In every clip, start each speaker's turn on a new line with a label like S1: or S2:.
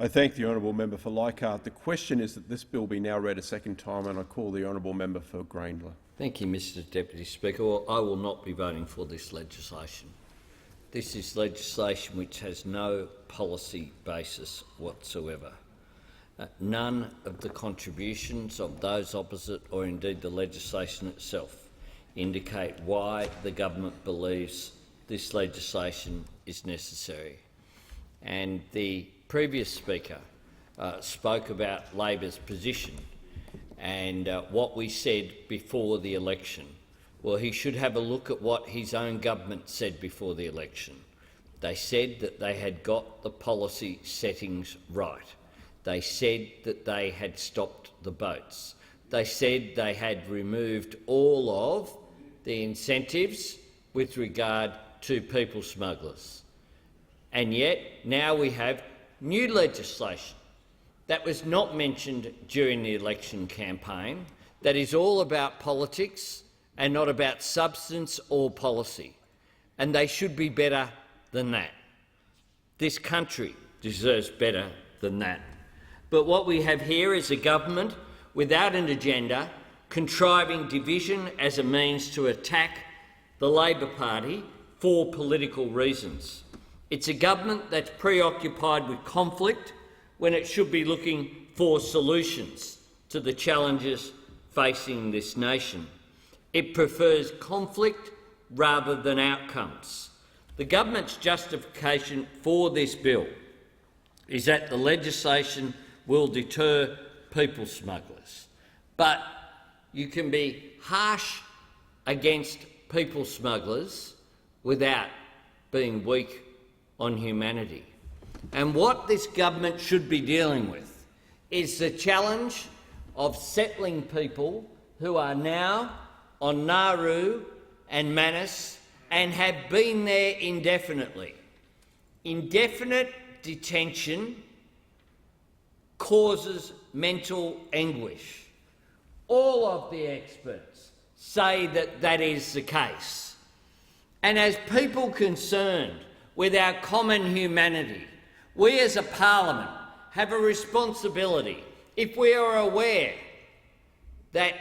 S1: I thank the honourable member for Leichhardt. The question is that this bill be now read a second time, and I call the honourable member for Grayndler.
S2: Thank you, Mr Deputy Speaker. Well, I will not be voting for this legislation. This is legislation which has no policy basis whatsoever. None of the contributions of those opposite, or indeed the legislation itself, indicate why the government believes this legislation is necessary. And the previous speaker spoke about Labor's position and what we said before the election. Well, he should have a look at what his own government said before the election. They said that they had got the policy settings right. They said that they had stopped the boats. They said they had removed all of the incentives with regard to people smugglers. And yet now we have new legislation that was not mentioned during the election campaign, that is all about politics and not about substance or policy. And they should be better than that. This country deserves better than that. But what we have here is a government without an agenda, contriving division as a means to attack the Labor Party for political reasons. It's a government that's preoccupied with conflict when it should be looking for solutions to the challenges facing this nation. It prefers conflict rather than outcomes. The government's justification for this bill is that the legislation will deter people smugglers. But you can be harsh against people smugglers without being weak on humanity. And what this government should be dealing with is the challenge of settling people who are now on Nauru and Manus and have been there indefinitely. Indefinite detention causes mental anguish. All of the experts say that that is the case. And as people concerned with our common humanity, we as a parliament have a responsibility, if we are aware that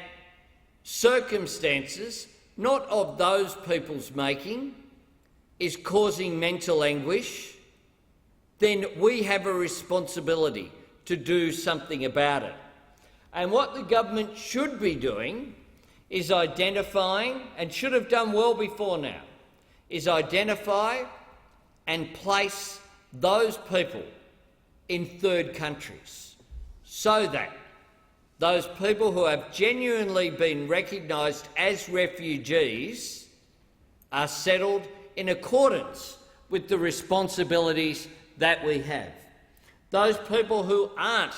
S2: circumstances not of those people's making is causing mental anguish, then we have a responsibility to do something about it. And what the government should be doing is identifying, and should have done well before now, is identify and place those people in third countries so that those people who have genuinely been recognised as refugees are settled in accordance with the responsibilities that we have. Those people who aren't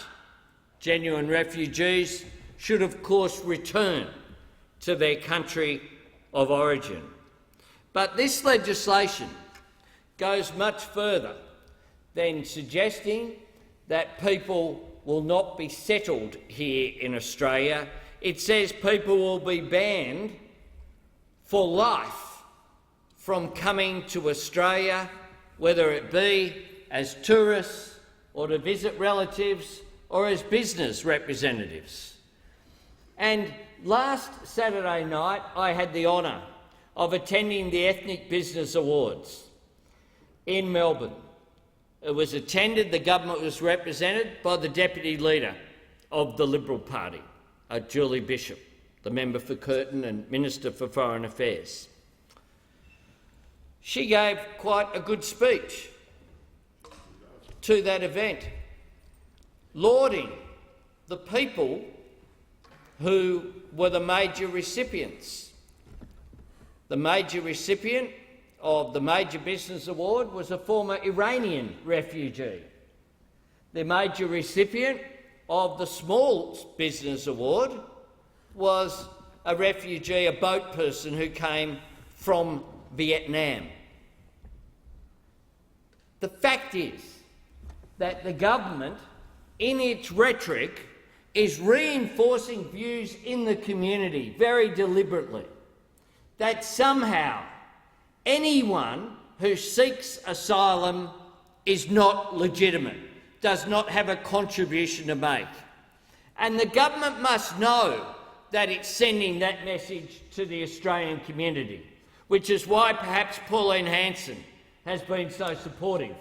S2: genuine refugees should, of course, return to their country of origin. But this legislation goes much further than suggesting that people will not be settled here in Australia. It says people will be banned for life from coming to Australia, whether it be as tourists or to visit relatives or as business representatives. And last Saturday night I had the honour of attending the Ethnic Business Awards in Melbourne. It was attended, the government was represented by the Deputy Leader of the Liberal Party, Julie Bishop, the member for Curtin and Minister for Foreign Affairs. She gave quite a good speech to that event, lauding the people who were the major recipients. The major recipient of the Major Business Award was a former Iranian refugee. The major recipient of the Small Business Award was a refugee, a boat person who came from Vietnam. The fact is that the government, in its rhetoric, is reinforcing views in the community very deliberately, that somehow anyone who seeks asylum is not legitimate, does not have a contribution to make. And the government must know that it's sending that message to the Australian community, which is why perhaps Pauline Hanson has been so supportive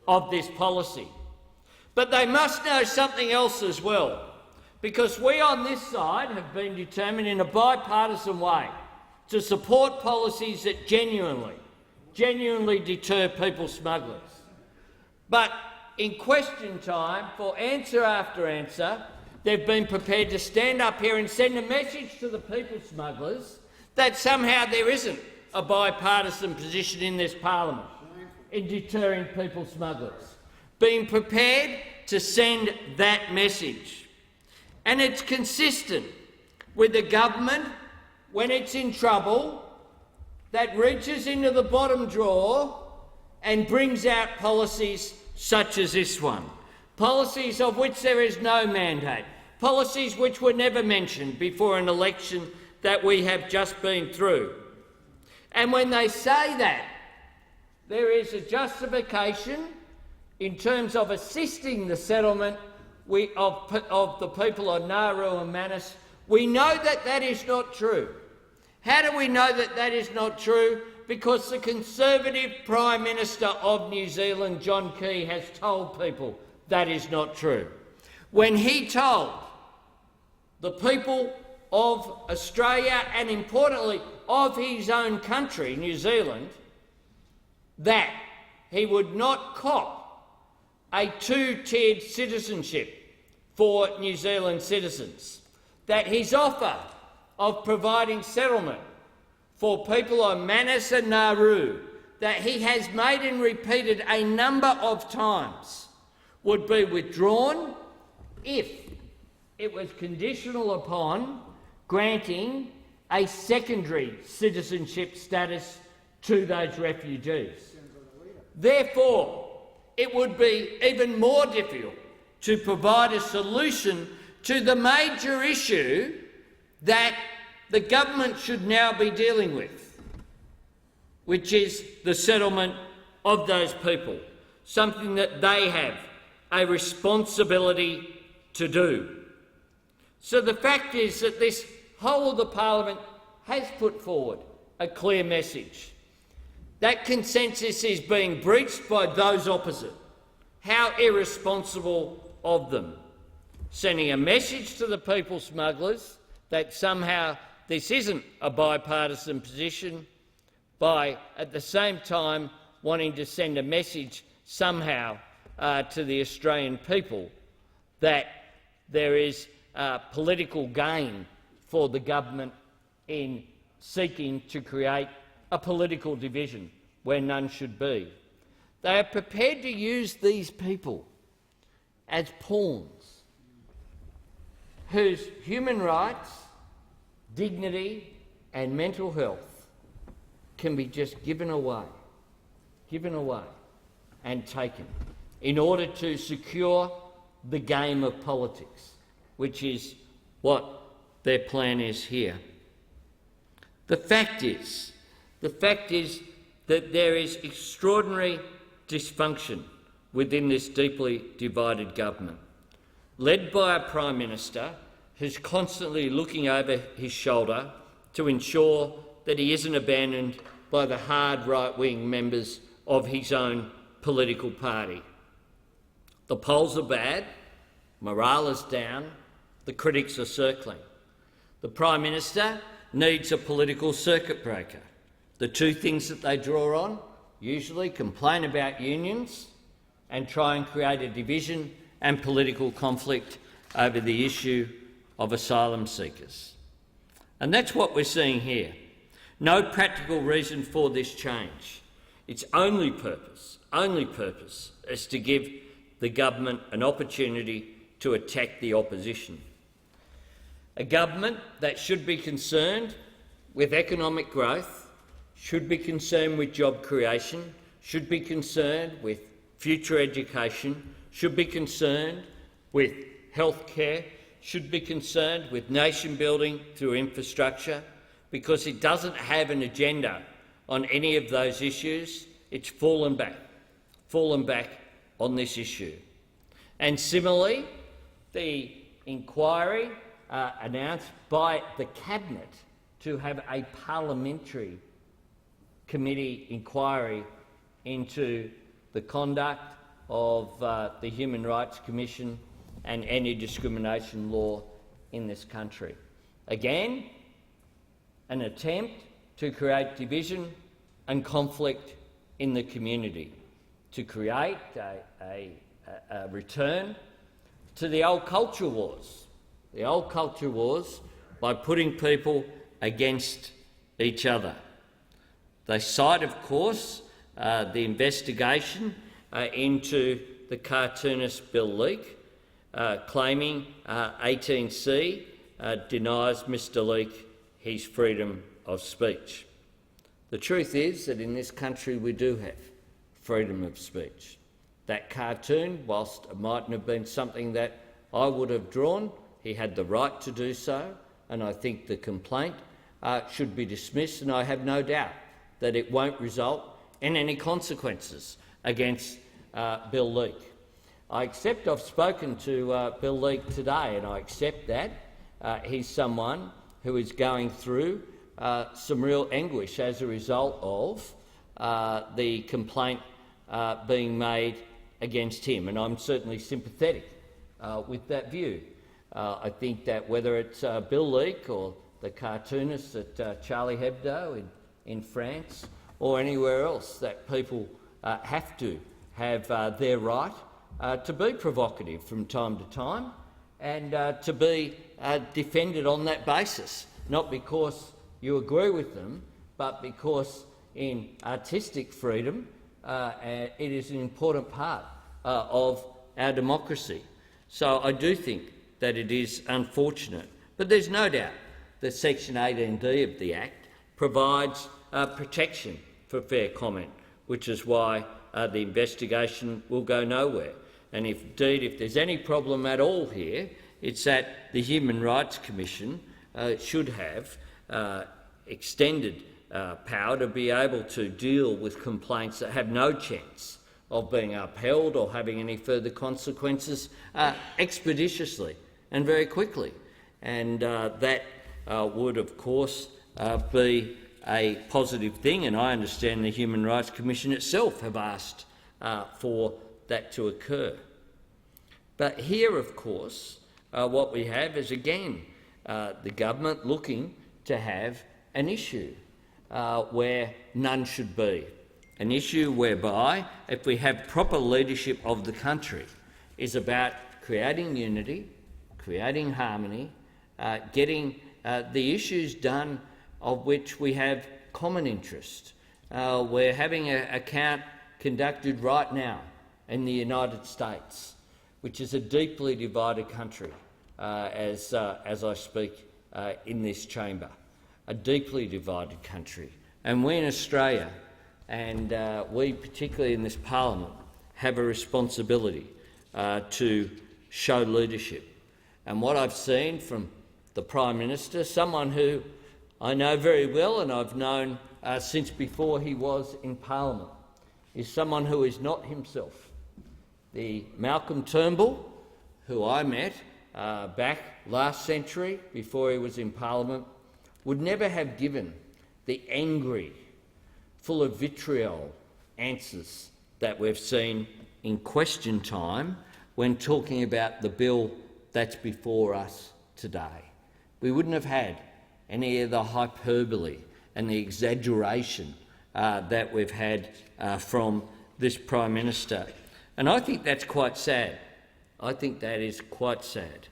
S2: of this policy. But they must know something else as well, because we on this side have been determined in a bipartisan way to support policies that genuinely deter people smugglers. But in question time, for answer after answer, they've been prepared to stand up here and send a message to the people smugglers that somehow there isn't a bipartisan position in this parliament in deterring people smugglers. Being prepared to send that message. And it's consistent with the government, when it's in trouble, that reaches into the bottom drawer and brings out policies such as this one. Policies of which there is no mandate. Policies which were never mentioned before an election that we have just been through. And when they say that, there is a justification in terms of assisting the settlement of the people of Nauru and Manus. We know that that is not true. How do we know that that is not true? Because the Conservative Prime Minister of New Zealand, John Key, has told people that is not true. When he told the people of Australia and, importantly, of his own country, New Zealand, that he would not cop a two-tiered citizenship for New Zealand citizens, that his offer of providing settlement for people on Manus and Nauru, that he has made and repeated a number of times, would be withdrawn if it was conditional upon granting a secondary citizenship status to those refugees. Therefore, it would be even more difficult to provide a solution to the major issue that the government should now be dealing with, which is the settlement of those people, something that they have a responsibility to do. So the fact is that this whole of the parliament has put forward a clear message. That consensus is being breached by those opposite. How irresponsible of them. Sending a message to the people smugglers that somehow this isn't a bipartisan position, by at the same time wanting to send a message somehow to the Australian people that there is political gain for the government in seeking to create a political division where none should be. They are prepared to use these people as pawns whose human rights, dignity and mental health can be just given away and taken in order to secure the game of politics, which is what their plan is here. The fact is that there is extraordinary dysfunction within this deeply divided government, led by a Prime Minister who's constantly looking over his shoulder to ensure that he isn't abandoned by the hard right-wing members of his own political party. The polls are bad, morale is down, the critics are circling. The Prime Minister needs a political circuit breaker. The two things that they draw on usually complain about unions and try and create a division and political conflict over the issue of asylum seekers. And that's what we're seeing here. No practical reason for this change. Its only purpose is to give the government an opportunity to attack the opposition. A government that should be concerned with economic growth, should be concerned with job creation, should be concerned with future education, should be concerned with healthcare, should be concerned with nation building through infrastructure, because it doesn't have an agenda on any of those issues. It's fallen back on this issue. And similarly, the inquiry announced by the Cabinet to have a parliamentary committee inquiry into the conduct of the Human Rights Commission and anti-discrimination law in this country. Again, an attempt to create division and conflict in the community, to create a return to the old culture wars. The old culture wars by putting people against each other. They cite, of course, the investigation into the cartoonist Bill Leak, claiming 18C denies Mr Leak his freedom of speech. The truth is that in this country we do have freedom of speech. That cartoon, whilst it mightn't have been something that I would have drawn, he had the right to do so, and I think the complaint should be dismissed, and I have no doubt that it won't result in any consequences against Bill Leak. I accept I've spoken to Bill Leak today, and I accept that he's someone who is going through some real anguish as a result of the complaint being made against him, and I'm certainly sympathetic with that view. I think that whether it's Bill Leak or the cartoonists at Charlie Hebdo in France or anywhere else, that people have to have their right to be provocative from time to time and to be defended on that basis, not because you agree with them, but because in artistic freedom it is an important part of our democracy. So I do think that it is unfortunate, but there's no doubt that Section 18D of the Act provides protection for fair comment, which is why the investigation will go nowhere. And if there's any problem at all here, it's that the Human Rights Commission should have extended power to be able to deal with complaints that have no chance of being upheld or having any further consequences expeditiously and very quickly. And that would, of course, be a positive thing, and I understand the Human Rights Commission itself have asked for that to occur. But here, of course, what we have is, again, the government looking to have an issue where none should be, an issue whereby, if we have proper leadership of the country, is about creating unity, creating harmony, getting the issues done of which we have common interest. We're having a count conducted right now in the United States, which is a deeply divided country, as I speak in this chamber, a deeply divided country. And we in Australia, and we particularly in this parliament, have a responsibility to show leadership. And what I've seen from the Prime Minister, someone who I know very well and I've known since before he was in Parliament, is someone who is not himself. The Malcolm Turnbull, who I met back last century before he was in Parliament, would never have given the angry, full of vitriol answers that we've seen in question time when talking about the bill that's before us today. We wouldn't have had any of the hyperbole and the exaggeration that we've had from this Prime Minister. And I think that's quite sad. I think that is quite sad.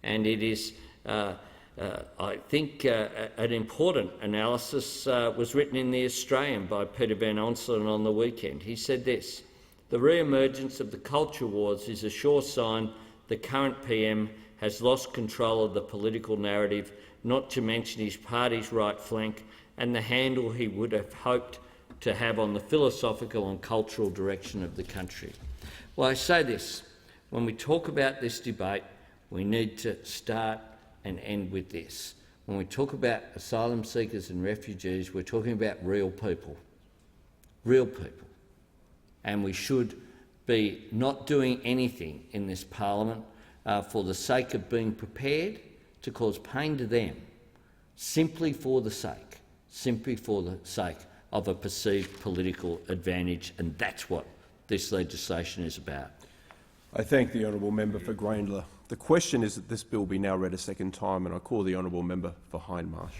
S2: And it is, I think, an important analysis was written in The Australian by Peter Van Onselen on the weekend. He said this: "The re-emergence of the culture wars is a sure sign the current PM has lost control of the political narrative, not to mention his party's right flank and the handle he would have hoped to have on the philosophical and cultural direction of the country." Well, I say this: when we talk about this debate, we need to start and end with this. When we talk about asylum seekers and refugees, we're talking about real people, and we should be not doing anything in this parliament for the sake of being prepared to cause pain to them, simply for the sake of a perceived political advantage, and that's what this legislation is about.
S1: I thank the honourable member for Grayndler. The question is that this bill be now read a second time, and I call the honourable member for Hindmarsh.